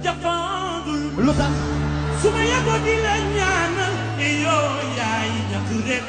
jafandul lu tax su ma yeboo di la ñaanal yoo yaay ñàkk rek.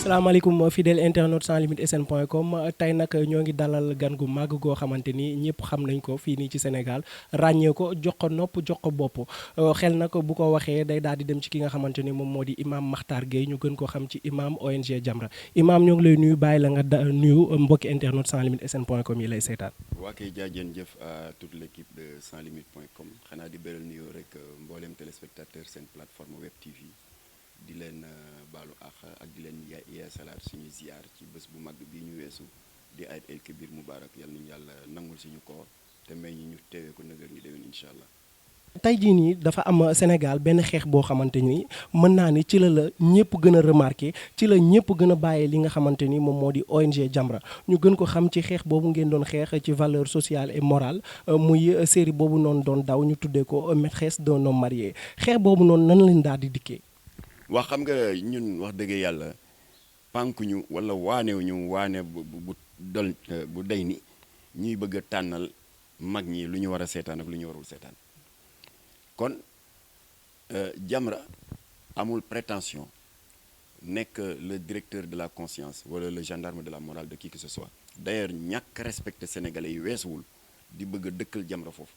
salaamaaleykum fidèle internaute sans limite sn.com tey nag ñoo ngi dalal gan gu màgg goo xamante ni ñëpp xam nañ ko fii nii ci Sénégal ràññee ko jox ko nopp jox ko bopp xel nag bu ko waxee day daal di dem ci ki nga xamante ni moom moo di imam Makhtar Gueye ñu gën ko xam ci imam ONG Jamra imam ñoo ngi lay nuyu bàyyi la nga nuyu mbokki internaute sans limite sn.com yi lay seetaan. waa kay jaajën jëf à toute l' équipe de sans limite.com xanaa di beral nuyoo rek mboolem téléspectateur seen plateforme web TV di leen baalu ak di leen yeesalaat suñu ziar ci bés bu mag bi ñu weesu di Aïd el Kébir Moubarak yàlla nañu yàlla nangul suñu koor te may ñu teewee ko nëgër ñu déwén incha allah. tey jii nii dafa am Sénégal benn xeex boo xamante ni mën naa ni ci la ñëpp gën a remarqué ci la ñëpp gën a bàyyee li nga xamante ni moom moo di ONG Jamra ñu gën ko xam ci xeex boobu ngeen doon xeex ci valeur sociale et morale muy série boobu noonu doon daw ñu tuddee ko maîtresse d'un homme marié xeex boobu noonu nan leen daal di dikkee. wax xam nga ñun wax dëgg yàlla pànkuñu wala waanewuñu waane bu day ni ñuy bëgg a tànnal mag ñi lu ñu war a seetaan ak lu ñu warul seetaan kon Jamra amul prétention nekk le directeur de la conscience wala le gendarme de la morale de qui que ce soit d'ailleurs ñàkk respecté sénégalais yi weesuwul di bëgg a dëkkal Jamra foofu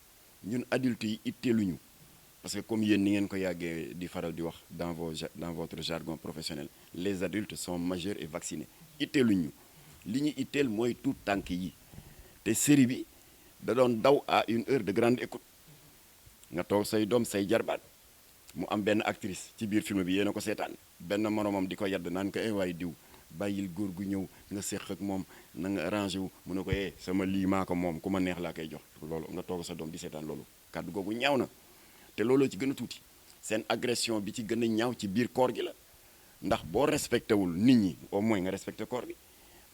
ñun adultes yi itteeluñu parce que comme yéen ni ngeen ko yàggee di faral di wax dans votre jargon professionnel les adultes sont majeurs et vaccinés itteeluñu li ñu itteel mooy tout tànk yi te série bi da doon daw à une heure de grande écoute nga toog say doom say jarbaat mu am benn actrice ci biir film bi yéen a ko seetaan benn moromam di ko yadd naan ko waaye diw bàyyil góor gu ñëw nga séq ak moom na nga arrangé wu mu ne ko sama lii maa ko moom ku ma neex laa koy jox loolu nga toog sa doom di seetaan loolu kàddu googu ñaaw na te looloo ci gën a tuuti seen agression bi ci gën a ñaaw ci biir koor gi la ndax boo respecté wul nit ñi au moins nga respecté koor bi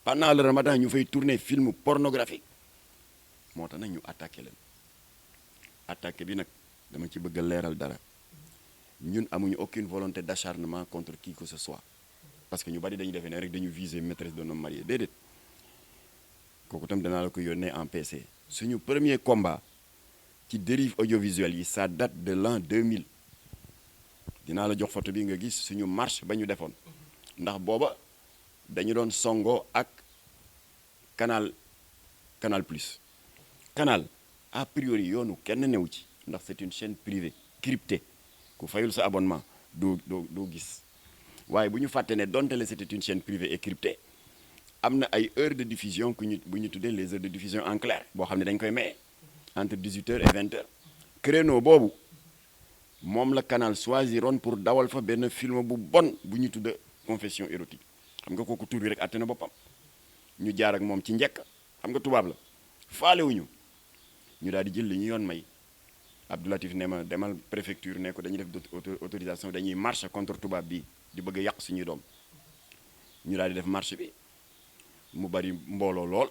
pendant le ramadan ñu fay tourner film pornographique moo tax nag ñu attaqué leen attaqué bi nag dama ci bëgg a leeral dara ñun amuñu aucune volonté d'acharnement contre qui que ce soit parce que ñu bari dañu defee ne rek dañu viser maîtresse d'un homme marié déedéet kooku tam danaa la ko yónnee en PC suñu premier combat ci dérive audiovisuelle yi ça date de l'an 2000 dinaa la jox photo bi nga gis suñu marche ba ñu defoon ndax booba dañu doon songoo ak canal plus canal a priori yoonu kenn newu ci ndax c'est une chaîne privée cryptée ku fayul sa abonnement doo gis waaye bu ñu fàtte ne donte le c'était une chaîne privée et cryptée am na ay heures de diffusion bu ñu tuddee les heures de diffusion en clair boo xam ne dañ koy maye entre 18h et 20h créneau boobu moom la canal choisiroon pour dawal fa benn film bu bon bu ñu tudda confession érotique xam nga kooku tur bi rek àtte na boppam ñu jaar ak moom ci njëkk xam nga tubaab la faalewuñu ñu daal di jël li ñu yoon may Abdoulatif ne ma demal préfecture ne ko dañuy def autorisation dañuy marche contre tubaab bi di bëgg a yàq suñuy doom ñu daal di def marche bi mu bari mbooloo lool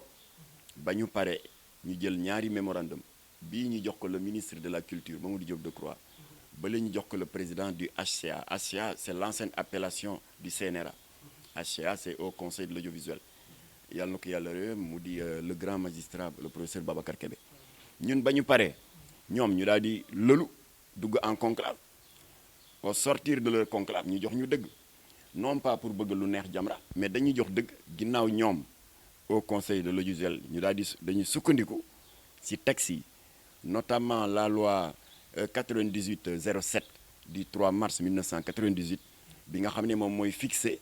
ba ñu pare ñu jël ñaari mémorandum bii ñu jox ko le ministre de la culture Mamadou Diop Decroix ba la ñu jox ko le président du HCA HCA c'est l'ancienne appellation du CNRA HCA c'est au conseil de l'audiovisuel yàlla na ko yàlla réew mu di le grand magistrat le professeur Babacar Kébé ñun ba ñu paree ñoom ñu daal di lëlu dugg en conclave au sortir de leur conclave ñu jox ñu dëgg non pas pour bëgg lu neex Jamra mais dañuy jox dëgg ginnaaw ñoom au conseil de l'audiovisuel ñu daal di dañuy sukkandiku ci texte yi notamment la loi 98-07 du 3 mars 1998 bi nga xam ne moom mooy fixer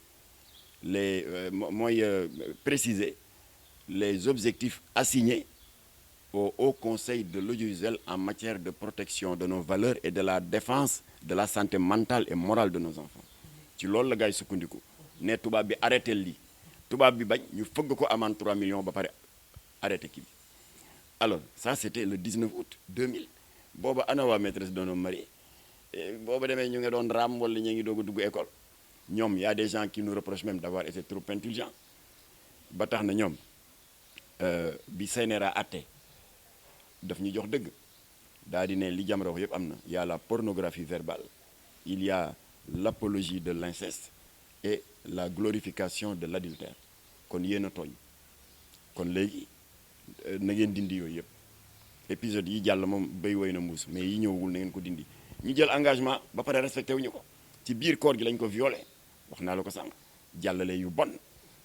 préciser les objectifs assignés au Haut Conseil de l'audiovisuel en matière de protection de nos valeurs et de la défense de la santé mentale et morale de nos enfants ci loolu la gars yi sukkandiku ne tubaab bi arrêté lii tubaab bi bañ ñu fëgg ko amende 3 millions ba pare arrêté kii bi alors ça c'était le 19 août 2000 booba ana waa maîtresse d'un homme marié booba demee ñu ngi doon raam wala ñu ngi doog a dugg école ñoom y a des gens qui nous reprochent même d'avoir été trop indulgents ba tax na ñoom bi CNRA atte daf ñu jox dëgg daal di ne li Jamra wax yëpp am na y a la pornographie verbale il y a l'apologie de l'inceste et la glorification de l'adultère kon yéen a tooñ kon léegi na ngeen dindi yooyu yëpp épisode yi jàll moom béy woy na mbuus mais yi ñëwagul na ngeen ko dindi ñu jël engagement ba pare respecté wuñu ko ci biir koor gi lañ ko violé wax naa la ko sànq jàllale yu bon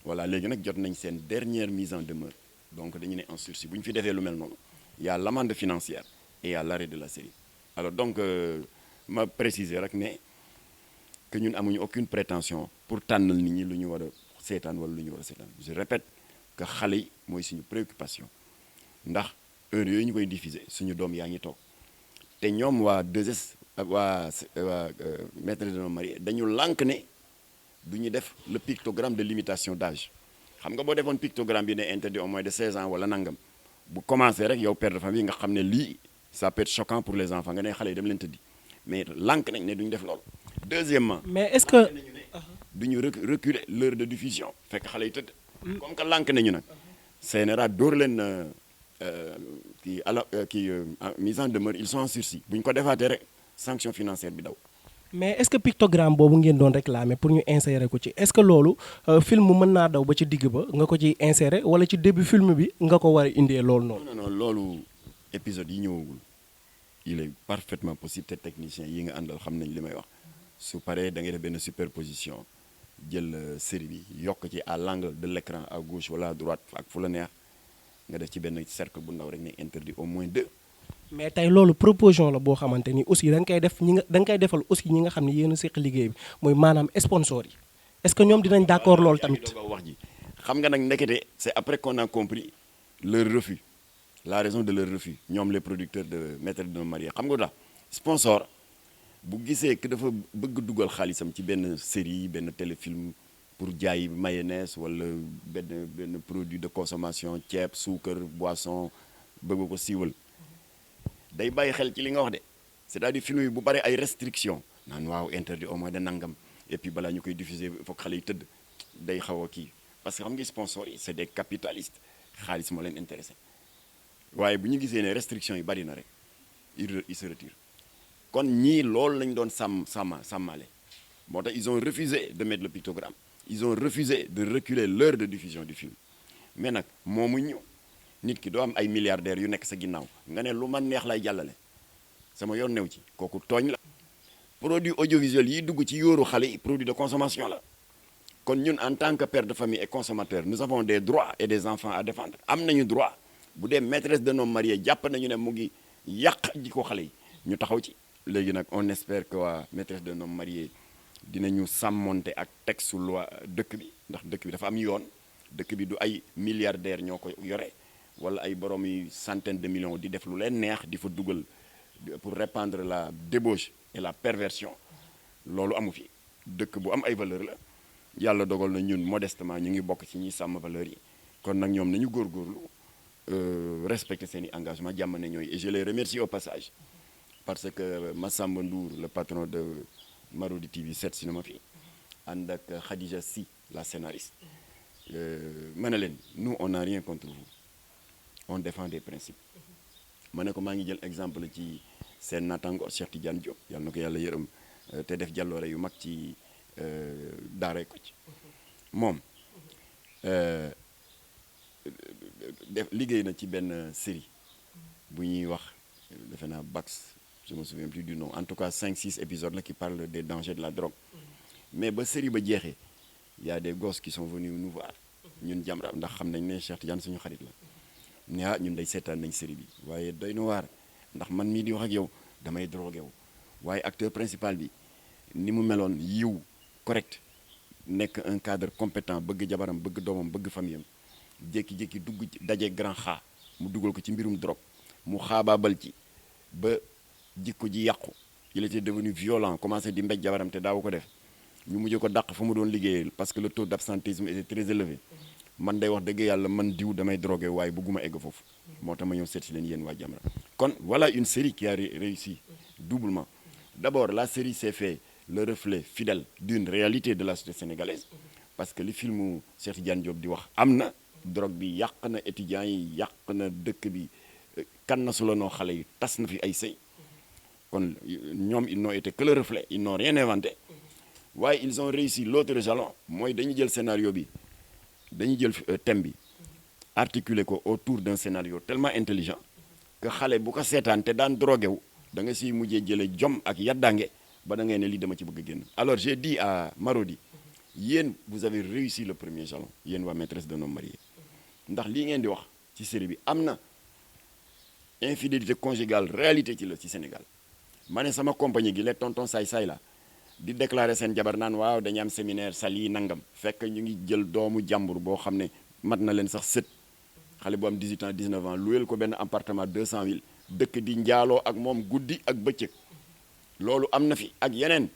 voilà léegi nag jot nañ seen dernière mise en demeure donc dañu ne en sursis bu ñu fi defee lu mel noonu y a l'amende financière et y a l'arrêt de la série alors donc ma préciser rek ne que ñun amuñu aucune prétention pour tànnal nit ñi lu ñu war a seetaan wala lu ñu war a seetaan je répète que xale yi mooy suñu préoccupation ndax heure yooyu ñu koy diffuser suñu doom yaa ngi toog te ñoom waa 2S ak waa maître de nos mariés dañu lànk ne du ñu def le pictogramme de limitation d'âge xam nga boo defoon pictogramme bi ne interdit au moins de 16 ans wala nangam bu commencé rek yow père de famille nga xam ne lii ça peut être choquant pour les enfants nga ne xale yi dem leen tëddi mais lànk nañ ne du ñu def loolu. Deuxièmement mais est-ce que du ñu reculer l'heure de diffusion fekk xale yi tëdd. comme que lànk nañu nag. CNRA dóor leen mise en demeure ils sont en sursis bu ñu ko defaatee rek sanction financière bi daw. mais est-ce que pictogramme boobu ngeen doon réclamer pour ñu insérer ko ci est-ce que loolu film mën naa daw ba ci digg ba nga ko ciy insérer wala ci début film bi nga ko war a indee loolu noonu. non loolu épisode yi ñëwagul il est parfaitement possible te technicien yi nga àndal xam nañ li may wax su paree da ngay def benn superposition jël série bi yokk ci à l'angle de l'écran à gauche wala à droite ak fu la neex nga def ci benn cercle bu ndaw rek ne interdit au moins 2. mais tey loolu proposition la boo xamante ni aussi da nga koy def da nga koy defal aussi ñi nga xam ne yéen a seq liggéey bi mooy maanaam sponsor yi est-ce que ñoom dinañ d'accord loolu tamit. wax ji xam nga nag ndekete c'est après qu'on a compris leur refus la raison de leur refus ñoom les producteurs de maître de nos mariés xam nga daal sponsor bu gisee que dafa bëgg dugal xaalisam ci benn série benn téléfilm pour jaay mayonnaise wala benn produit de consommation ceeb suukar boisson bëgg ko siiwal. day bàyyi xel ci li nga wax de c'est-à-dire film yi bu bare ay restrictions naan waaw interdit au moins de nangam et puis balaa ñu koy diffuser foog xale yi tëdd day xaw a kii parce que xam nga sponsors yi c'est des capitalistes xaalis moo leen intéressé waaye bu ñu gisee ne restrictions yi bari na rek ils se retirent kon ñii loolu lañ doon sàmmale moo tax ils ont refusé de mettre le pictogramme ils ont refusé de reculer l'heure de diffusion du film mais nag moomu ñu nit ki doo am ay milliardaires yu nekk sa ginnaaw nga ne lu ma neex lay jàllale sama yoon new ci kooku tooñ la produit audiovisuel yi dugg ci yóoru xale yi produit de consommation la kon ñun en tant que père de famille et consommateur nous avons des droits et des enfants à défendre am nañu droit bu dee maîtresse d'un homme marié jàpp nañu ne mu ngi yàq ji ko xale yi ñu taxaw ci léegi nag on espère que waa maîtresse d'un homme marié dinañu sàmmonte ak texte loi dëkk bi ndax dëkk bi dafa am yoon dëkk bi du ay milliardaires ñoo ko yore wala ay borom yi centaines de millions di def lu leen neex di fa dugal pour répandre la débauche et la perversion loolu amu fi dëkk bu am ay valeur la yàlla dogal na ñun modestement ñu ngi bokk ci ñi sàmm valeurs yi kon nag ñoom nañu góorgóorlu respecter seen i engagement jàmm ne ñooy et je les remercie au passage parce que Massamba Ndour le patron de Marodi TV 7 cinéma fi ànd ak Khadija Sy la scénariste ma ne leen nous on n'a rien contre vous on défend des principes ma ne ko maa ngi jël exemple ci seen naataango Cheikh Tidiane Diop yàlla na ko yàlla yërëm te def jàlloore yu mag ci daaray Kocc moom def liggéey na ci benn série bu ñuy wax defe naa Bax je me souviens plus du nom en tout cas 5-6 épisodes là qui parlent des dangers de la drogue mais ba série ba jeexee y a des gosses qui sont venus nous voir ñun Jamra ndax xam nañ ne Cheikh Tidiane suñu xarit la ne ñun day seetaan nañ série bi waaye doy na waar ndax man mii di wax ak yow damay drogué wu waaye acteur principal bi ni mu meloon yiw correct nekk un cadre compétent bëgg jabaram bëgg doomam bëgg famille am jékki-jékki dugg daje grand xaa mu dugal ko ci mbirum drogue mu xaabaabal ci ba jikko ji yàqu il était devenu violent commencé di mbéj jabaram te daawu ko def ñu mujj ko dàq fa mu doon liggéeyee parce que le taux d'absentéisme était très élevé man day wax dëgg yàlla man diw damay drogué waaye bëgguma egg foofu moo tax ma ñëw seet si leen yéen waa Jamra kon voilà une série qui a réussi doublement d'abord la série s'est fait le reflet fidèle d'une réalité de la société sénégalaise parce que li filmu Cheikh Tidiane Diop di wax am na drogue bi yàq na étudiants yi yàq na dëkk bi kan na su la noo xale yi tas na fi ay sëy kon ñoom ils n'ont été que le reflet ils n'ont rien inventé waaye ils ont réussi l'autre jalon mooy dañu jël scénario bi dañu jël thème bi articuler ko autour d'un scénario tellement intelligent que xale bu ko seetaan te daan drogué wu da nga siy mujjee jële jom ak yaddange ba da ngay ne lii dama ci bëgg a génn. Alors j'ai dit à Marodi yéen vous avez réussi le premier jalon yéen waa maîtresse d'un homme marié ndax lii ngeen di wax ci série bi am na infidélité conjugale réalité ci la ci Sénégal ma ne sama compagnie gi les tontons saay-saay la di déclarer seen jabar naan waaw dañu am séminaire sali nangam fekk ñu ngi jël doomu jàmbur boo xam ne mat na leen sax sët xale bu am 18 ans 19 ans luyel ko benn appartement 200 000 dëkk di njaaloo ak moom guddi ak bëccëg loolu am na fi ak yeneen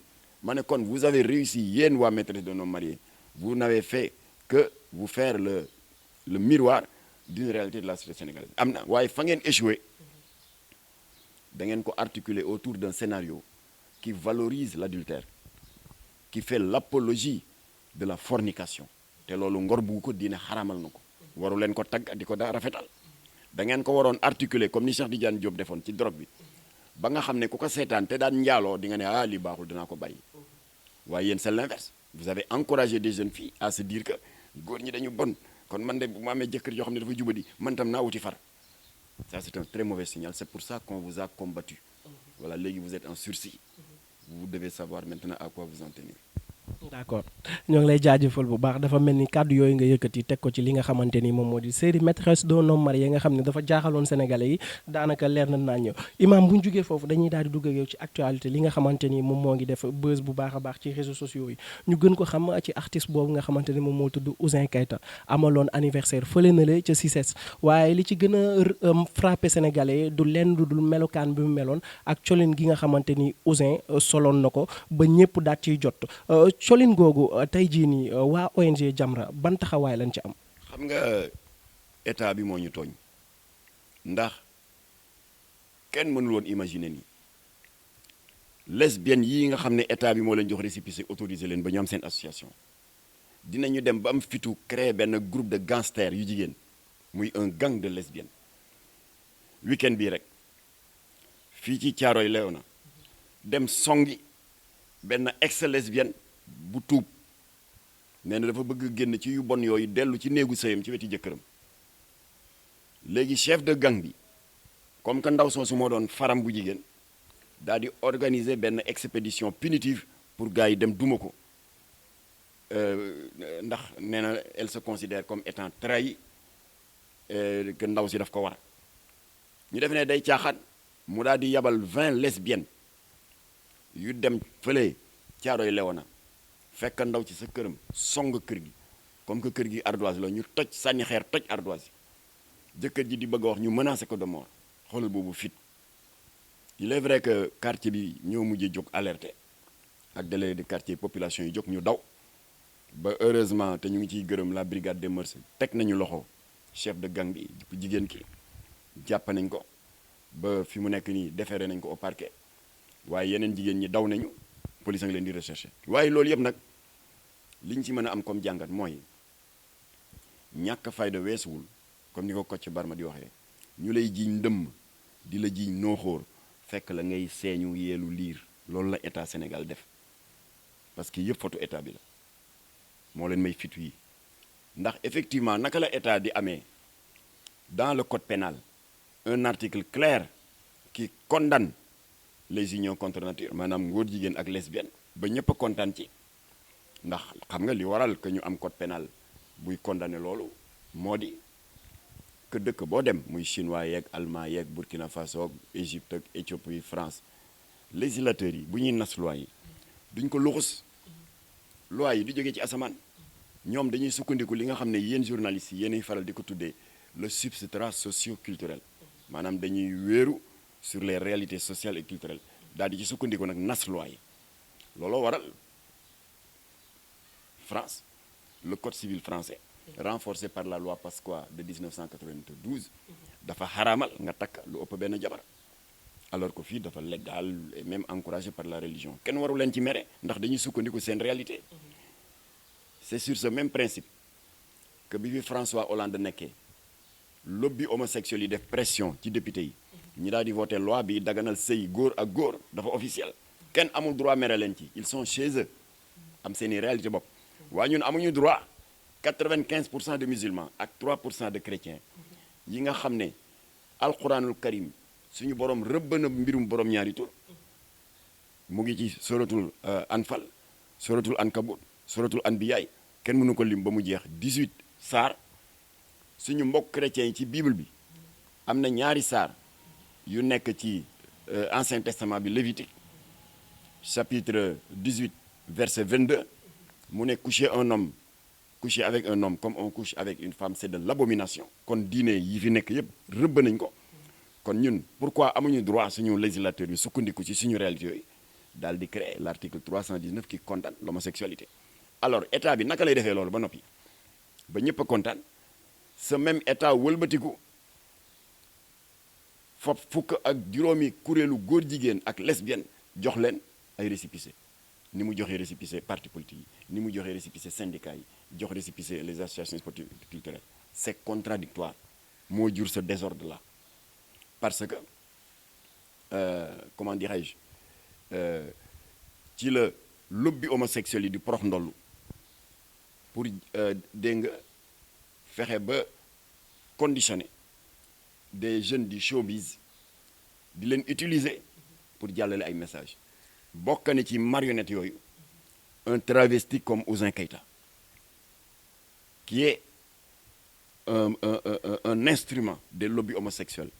ma ne kon vous avez réussi yéen waa maîtresse d'un homme marié vous n'avez fait que vous faire le miroir d'une réalité de la société sénégalaise am na waaye fa ngeen échoué da ngeen ko articuler autour d'un scénario qui valorise l'adultère qui fait l'apologie de la fornication te loolu ngor bu ko diine xaramal na ko waru leen ko tagg di ko daa rafetal da ngeen ko waroon articuler comme ni Cheikh Tidiane Diop defoon ci drogue bi ba nga xam ne ku ko seetaan te daan njaaloo di nga ne ah lii baaxul dinaa ko bàyyi waaye yéen c'est l'inverse vous avez encouragé des jeunes filles à se dire que góor ñi dañu bon kon man de bu ma amee jëkkër joo xam ne dafa jubadi man tam naa wuti far ça c'est un très mauvais signal c'est pour ça qu'on vous a combattu voilà léegi vous êtes en sursis vous devez savoir maintenant à quoi vous en tenir. d'accord ñoo ngi lay jaajëfal bu baax dafa mel ni kàddu yooyu nga yëkkati teg ko ci li nga xamante ni moom moo di série maîtresse d'un homme marié nga xam ne dafa jaaxaloon sénégalais yi daanaka leer na naa ñëw imaam bu ñu jógee foofu dañuy daal di dugg ak yow ci actualité li nga xamante ni moom moo ngi def buzz bu baax a baax ci réseaux sociaux yi ñu gën ko xam ci artiste boobu nga xamante ni moom moo tudd Ouzin Keita amaloon anniversaire fële na le ca CICES waaye li ci gën a frappé sénégalais du lenn du dul melokaan bi mu meloon ak colin gi nga xamante ni Ouzin soloon na ko ba ñëpp daat ciy jot colin googu tey jii nii waa ONG Jamra ban taxawaay lañ ci am. xam nga état bi moo ñu tooñ ndax kenn mënul woon imaginer ni lesbiennes yii nga xam ne état bi moo leen jox récépissé autorisé leen ba ñu am seen association dinañu dem ba am fitu créer benn groupe de gangsters yu jigéen muy un gang de lesbiennes week-end bii rek fii ci Thiaroye Léona dem songi benn ex-lesbienne bu tuub nee na dafa bëgg génn ci yu bon yooyu dellu ci néegu sëyam ci weti jëkkëram léegi chef de gang bi comme que ndaw soosu moo doon faram bu jigéen daal di organiser benn expédition punitive pour gars yi dem duma ko ndax nee na elle se considère comme étant trahi que ndaw si daf ko war ñu def ne day caaxaan mu daal di yabal 20 lesbiennes yu dem fële Thiaroye Léona fekk ndaw ci sa këram song kër gi comme que kër gi ardoise la ñu toj sànni xeer toj ardoise yi jëkkër ji di bëgg a wax ñu menacé ko de mort xoolal boobu fit il est vrai que quartier bi ñoo mujjee jóg alerté ak délégué de quartier population yi jóg ñu daw ba heureusement te ñu ngi ciy gërëm la brigade des mœurs teg nañu loxo chef de gang bi jigéen ki jàpp nañ ko ba fi mu nekk nii déféré nañ ko au parquet waaye yeneen jigéen ñi daw nañu police a ngi leen di recherché waaye loolu yëpp nag liñ ci mën a am comme jàngat mooy ñàkk fayda weesuwul comme ni ko Kocc Barma di waxee ñu lay jiiñ ndëmm di la jiiñ nooxóor fekk la ngay seeñu yeelu liir loolu la état Sénégal def parce que yëpp fotu état bi la moo leen may fitu yi ndax effectivement naka la état di amee dans le code pénal un article clair qui condamne les unions contre nature maanaam ngóor jigéen ak lesbienne ba ñëpp a kontaan ci ndax xam nga li waral que ñu am code pénal buy condamné loolu moo di que dëkk boo dem muy chinois yeeg allemand yeeg Burkina Faso Égypte ak Éthiopie France législateurs yi bu ñuy nas loi yi duñ ko luxus loi yi du jógee ci asamaan ñoom dañuy sukkandiku li nga xam ne yéen journalistes yi yéenay faral di ko tuddee le substrat socio-culturel maanaam dañuy wéeru sur les réalités sociales et culturelles daal di ci sukkandiku nag nas loi yi looloo waral France le code civil français renforcé par la loi Pasqua de 1992 dafa xaraamal nga takk lu ëpp benn jabar alors que fii dafa légal et même encouragé par la religion kenn waru leen ci mere ndax dañuy sukkandiku seen réalité c'est sur ce même principe que bi fi François Hollande nekkee lobby homosexuel yi def pression ci député yi ñi daal di voté loi bi daganal sëy góor ak góor dafa officiel kenn amul droit mere leen ci ils sont chez eux am seeni réalité bopp waaye ñun amuñu droit 95% de musulmans ak 3% de chrétiens yi nga xam ne alquranul karim suñu borom rëbb na mbirum borom ñaari tur mu ngi ci suratul anfal suratul ankabut suratul anbiyaay kenn mënu ko lim ba mu jeex 18 saar suñu mbokk chrétiens yi ci bible bi am na ñaari saar yu nekk ci ancien testament bi Lévitique chapitre 18 verset 22 mu ne coucher avec un homme comme on couche avec une femme c'est de l'abomination kon diine yi fi nekk yépp rëbb nañ ko kon ñun pourquoi amuñu droit suñu législateur bi sukkandiku ci suñu réalité yooyu daal di créer l'article 319 qui condamne l'homosexualité alors état bi naka lay defee loolu ba noppi ba ñëpp a kontaan ce même état wëlbatiku fop fukk ak juróomi kuréelu góor jigéen ak lesbienne jox leen ay récépissé ni mu joxee récépissé parti politique yi ni mu joxee récépissé syndicat yi jox récépissé les associations sportives culturelles c'est contradictoire moo jur ce désordre là parce que comment dirais-je ci la lobby homosexuel yi di porox ndollu pour dégg nga fexe ba conditionner des jeunes du showbiz di leen utiliser pour jàllale ay messages bokk na ci marionnette yooyu un travesti comme Ouzin Keïta qui est un instrument des lobbies homosexuels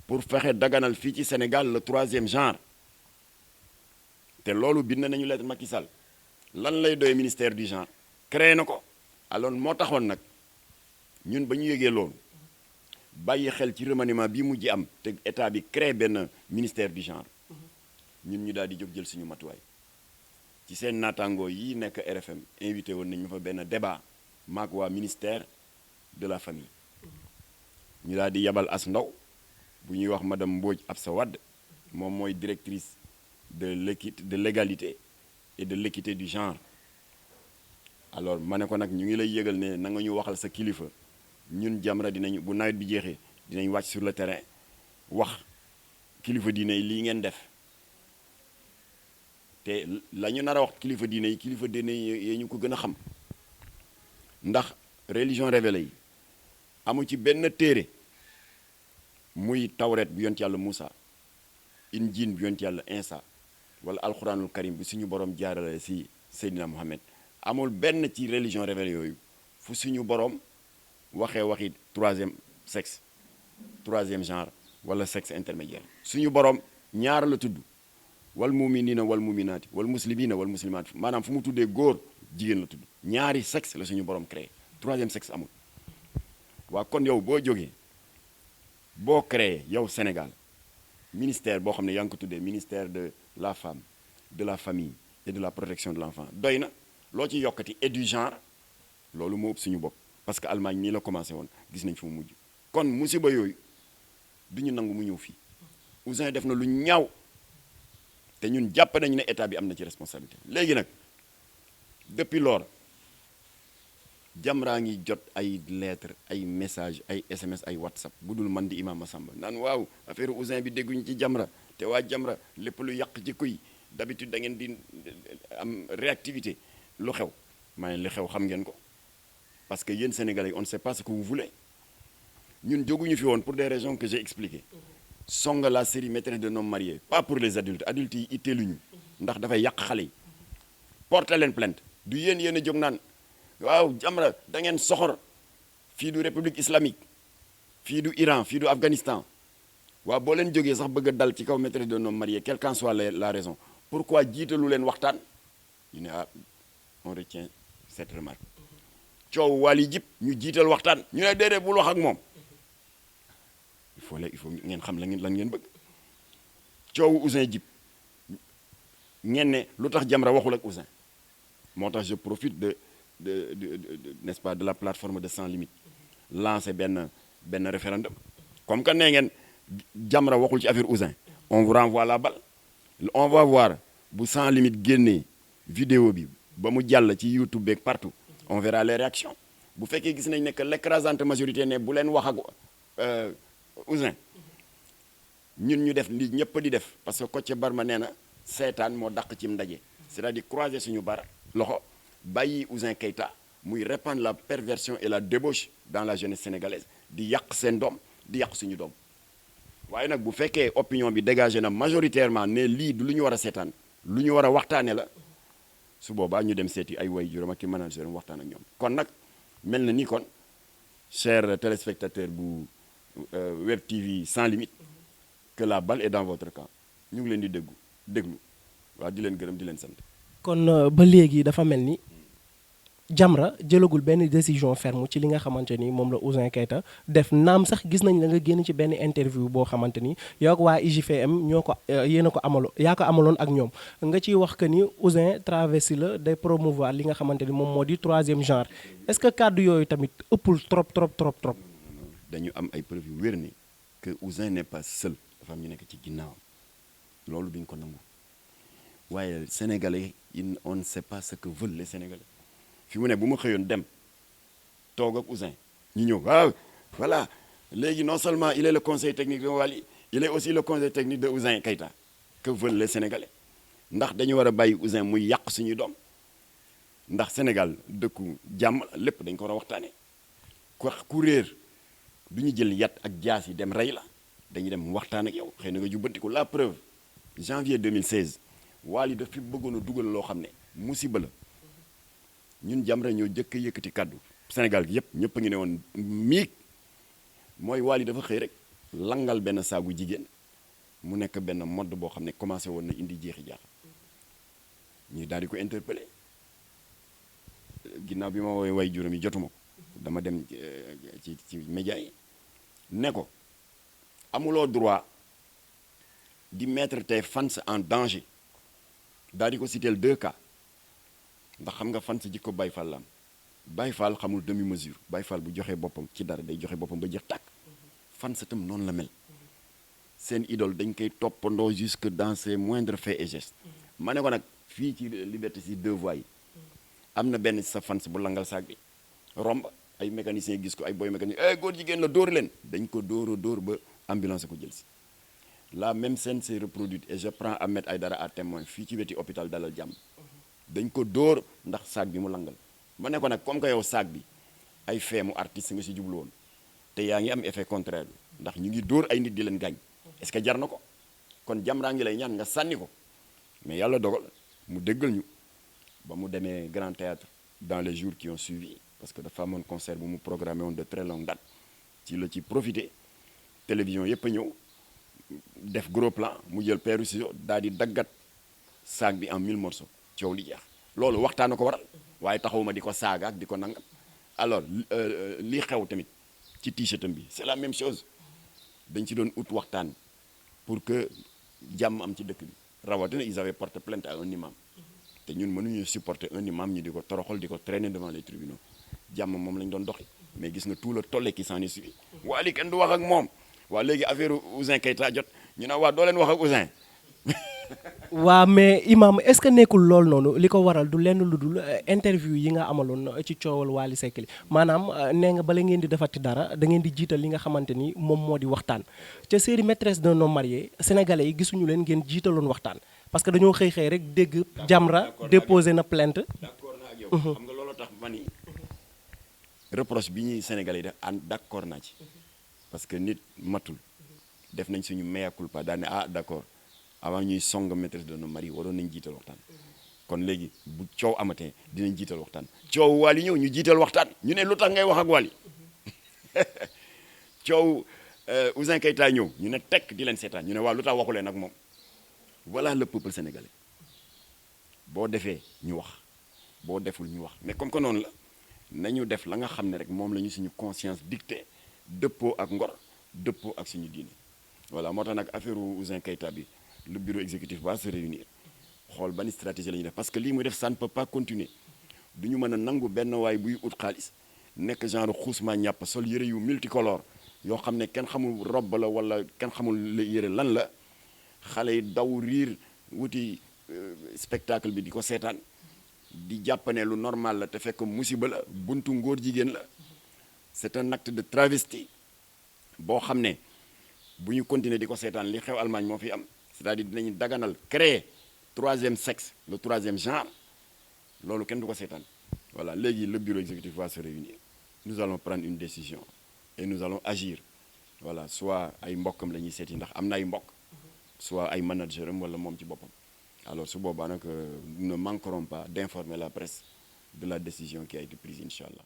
pour fexe daganal fii ci Sénégal le troisième genre te loolu bind nañu lettre Macky Sall lan lay doy ministère du genre créé na ko alors moo taxoon nag ñun ba ñu yëgee loolu bàyyi xel ci remaniement bi mujj am te état bi créé benn ministère du genre ñun ñu daal di jóg jël suñu matuwaay ci seen naataangoo yi nekk RFM invité woon nañu fa benn débat maak waa ministère de la famille ñu daal di yabal as ndaw bu ñuy wax madame Mbodj Absa Wade moom mooy directrice de l'égalité et de l'équité du genre alors ma ne ko nag ñu ngi lay yëgal ne na nga ñu waxal sa kilifa ñun Jamra dinañu bu nawet bi jeexee dinañ wàcc sur le terrain wax kilifa diine yi lii ngeen def te la ñu nar a wax kilifa diine yi ñu ko gën a xam ndax religion révélée yi amu ci benn téere muy tawret bu yonent yàlla Moussa injiil bu yonent yàlla Insa wala alxuraanul karim bi suñu borom jaarale si Seydina Mohamed amul benn ci religion révélée yooyu fu suñu borom waxi troisième sexe troisième genre wala sexe intermédiaire suñu borom ñaar la tudd wal muminina wal muminaati wal muslimina wal muslimaati maanaam fu mu tuddee góor jigéen la tudd ñaari sexe la suñu borom créé troisième sexe amul waa kon yow boo jógee boo créé yow Sénégal ministère boo xam ne yaa ngi ko tuddee ministère de la femme de la famille et de la protection de l'enfant doy na loo ci yokkati et du genre loolu moo ëpp suñu bopp parce que Allemagne nii la commencé woon gis nañ fu mu mujj kon musiba yooyu du ñu nangu mu ñëw fii Ouzin def na lu ñaaw te ñun jàpp nañu ne état bi am na ci responsabilité léegi nag depuis lors Jamra ngi jot ay lettres ay messages ay SMS ay WhatsApp bu dul man di Imam Massamba naan waaw affaire Ouzin bi dégguñu ci Jamra te waa Jamra lépp lu yàq ci kuy d'habitude da ngeen di am réactivité lu xew maa ne li xew xam ngeen ko parce que yéen Sénégalais on ne sait pas ce que vous voulez ñun jóguñu fi woon pour des raisons que j'ai expliquées songa la série maîtresse d'un homme marié pas pour les adultes yi itteeluñu ndax dafay yàq xale yi porter leen plainte du yéen a jóg naan waaw Jamra da ngeen soxor fii du république islamique fii du Iran fii du Afghanistan waaw boo leen jógee sax bëgg a dal ci kaw maîtresse d'un homme marié quelle qu'en soit la raison pourquoi jiitalu leen waxtaan ñu ne on retient cette remarque coow Wally jib ñu jiital waxtaan ñu ne déedéet bul wax ak moom il faut ngeen xam lan ngeen bëgg coowu Ouzin jib ngeen ne lu tax Jamra waxul ak Ouzin moo tax je profite de n'est-ce pas de la plateforme de Sans Limites lancer benn référendum comme que nee ngeen Jamra waxul ci affaire Ouzin on vous renvoie la balle on va voir bu Sans Limites génnee vidéo bi ba mu jàll ci YouTube beeg partout on verra les réactions bu fekkee gis nañ ne que l'écrasante majorité ne bu leen wax ak Ouzin ñun ñu def li ñëpp di def parce que Kocc Barma nee na seetaan moo dàq cim ndaje c'est-à-dire croiser suñu loxo bàyyi Ouzin Keïta muy répandre la perversion et la débauche dans la jeunesse sénégalaise di yàq seen doom di yàq suñu doom waaye nag bu fekkee opinion bi dégagé na majoritairement ne lii du lu ñu war a seetaan lu ñu war a waxtaane la su boobaa ñu dem seeti ay way juróom ak ki manager waxtaan ak ñoom kon nag mel na ni kon chers téléspectateurs bu Web TV sans limite que la balle est dans votre camp ñu ngi leen di déglu waaw di leen gërëm di leen sant. kon ba léegi dafa mel ni Jamra jëlagul benn décision ferme ci li nga xamante ni moom la Ouzin Keita def naam sax gis nañ la nga génn ci benn interview boo xamante ni yow ak waa IGFM ñoo ko yéen a ko yaa ko amaloon ak ñoom nga ciy wax que ni Ouzin travesti la day promouvoir li nga xamante ni moom moo di troisième genre est-ce que kàddu yooyu tamit ëppul trop. dañu am ay preuves yu wér ni que Ouzin n'est pas seul dafa am ñu nekk ci ginnaawam loolu duñ ko nangu waaye sénégalais on ne sait pas ce que veulent les sénégalais. fi mu ne bu ma xëyoon dem toog ak Ouzin ñu ñëw waaw voilà léegi non seulement il est le conseil technique de Wally il est aussi le conseil technique de Ouzin Keita que veulent les Sénégalais ndax dañu war a bàyyi Ouzin muy yàq suñuy doom ndax Sénégal dëkku jàmm lépp dañ ko war a waxtaane ku réer du ñu jël yat ak jaas yi dem rey la dañuy dem waxtaan ak yow xëy na nga jubbantiku la preuve janvier 2016 Wally daf fi bëggoon a dugal loo xam ne musiba la ñun Jamra ñoo jëkk a yëkkati kàddu Sénégal gi yëpp ñëpp a ngi ne woon miig mooy Wally dafa xëy rek langal benn saagu jigéen mu nekk benn mode boo xam ne commencé woon na indi jeexi jaax ñuy daal di ko interpellé ginnaaw bi ma woowee way juróom yi jotuma ko dama dem ci média yi ne ko amuloo droit di mettre tes fans en danger daal di ko citeel 2 cas ndax xam nga fan sa jikko Baye Fall la am Baye Fall xamul demi mesure Baye Fall bu joxee boppam ci dara day joxe boppam ba jeex tàkk fan sa tam noonu la mel seen idole dañ koy toppandoo jusque dans ses moindres faits et gestes ma ne ko nag fii ci Liberté si 2 voies yi am na benn sa fans bu langal saag bi romb ay mécaniciens gis ko ay boy mécanicien góor jigéen la dóor leen dañ ko dóor ba ambulance ko jël si la même scène s'est reproduite et je prends Ahmed Aïdara à témoin fii ci weti hôpital Dalal Jàmm dañ ko dóor ndax saag bi mu langal ma ne ko nag comme que yow saag bi ay feemu artiste nga si jublu woon te yaa ngi am effet contraire bi ndax ñu ngi dóor ay nit di leen gaañ est-ce que jar na ko kon Jamra ngi lay ñaan nga sànni ko mais yàlla dogal mu déggal ñu ba mu demee Grand Théâtre dans les jours qui ont suivi parce que dafa amoon concert bu mu programmé woon de très longue date ci la ci profité télévision yëpp a ñëw def gros plan mu jël peeru ciseaux daal di daggat saag bi en 1000 morceaux coow li jeex loolu waxtaan na ko waral waaye taxawuma di ko saaga ak di ko nangam alors li xew tamit ci t-shirtam bi c'est la même chose dañ ci doon ut waxtaan pour que jàmm am ci dëkk bi rawatina ils avaient porté plainte à un imam te ñun mënuñu supporter un imam ñu di ko toroxal di ko traîner devant les tribunaux jàmm moom lañ doon doxi mais gis nga tout le tollé qui s'en est suivi Wally kenn du wax ak moom waa léegi affaire Ouzin Keita jot ñu ne waa doo leen wax ak Ouzin waa mais imam est-ce que nekkul lool noonu li ko waral du lenn lu dul interview yi nga amaloon ci coowal Wally Seck li maanaam nee nga bala ngeen di defati dara da ngeen di jiital li nga xamante ni moom moo di waxtaan ca série maîtresse d'un homme marié sénégalais yi gisuñu leen ngeen jiitaloon waxtaan parce que dañoo xëy rek dégg Jamra déposé na plainte. d'accord naa ak yow xam nga loolu tax ma ni reproche bi ñuy sénégalais yi def d'accord naa ci parce que nit matul def nañ suñu mea culpa daal ne d'accord avant ñuy song maîtresse d'un homme marié waroon nañ jiital waxtaan kon léegi bu coow amatee dinañ jiital waxtaan coow Wally ñëw ñu jiital waxtaan ñu ne lu tax ngay wax ak Wally coow Ouzin Keita ñëw ñu ne tekk di leen seetaan ñu ne waaw lu tax waxu leen ak moom voilà le peuple sénégalais boo defee ñu wax boo deful ñu wax mais comme que noonu la nañu def la nga xam ne rek moom la ñu suñu conscience dicté dëppoo ak ngor dëppoo ak suñu diine voilà moo tax nag affaire Ouzin Keita bi le bureau exécutif va se réunir xool ban stratégie la ñuy def parce que lii muy def ça ne peut pas continuer du ñu mën a nangu benn waay buy ut xaalis nekk genre xuusma ñàpp sol yëre yu multicolore yoo xam ne kenn xamul robb la wala kenn xamul yëre lan la xale yi daw riir wuti spectacle bi di ko seetaan di jàppane lu normal la te fekk musiba la buntu ngóor jigéen la c'est un acte de travesti boo xam ne bu ñu continuer di ko seetaan li xew Allemagne moo fi am c'est-à-dire dinañu daganal créer troisième sexe le troisième genre loolu kenn du ko seetaan voilà léegi le bureau exécutif va se réunir nous allons prendre une décision et nous allons agir voilà soit ay mbokkam la ñuy seeti ndax am na ay mbokk soit ay manager am wala moom ci boppam alors su boobaa nag nous ne manquerons pas d'informer la presse de la décision qui a été prise incha allah.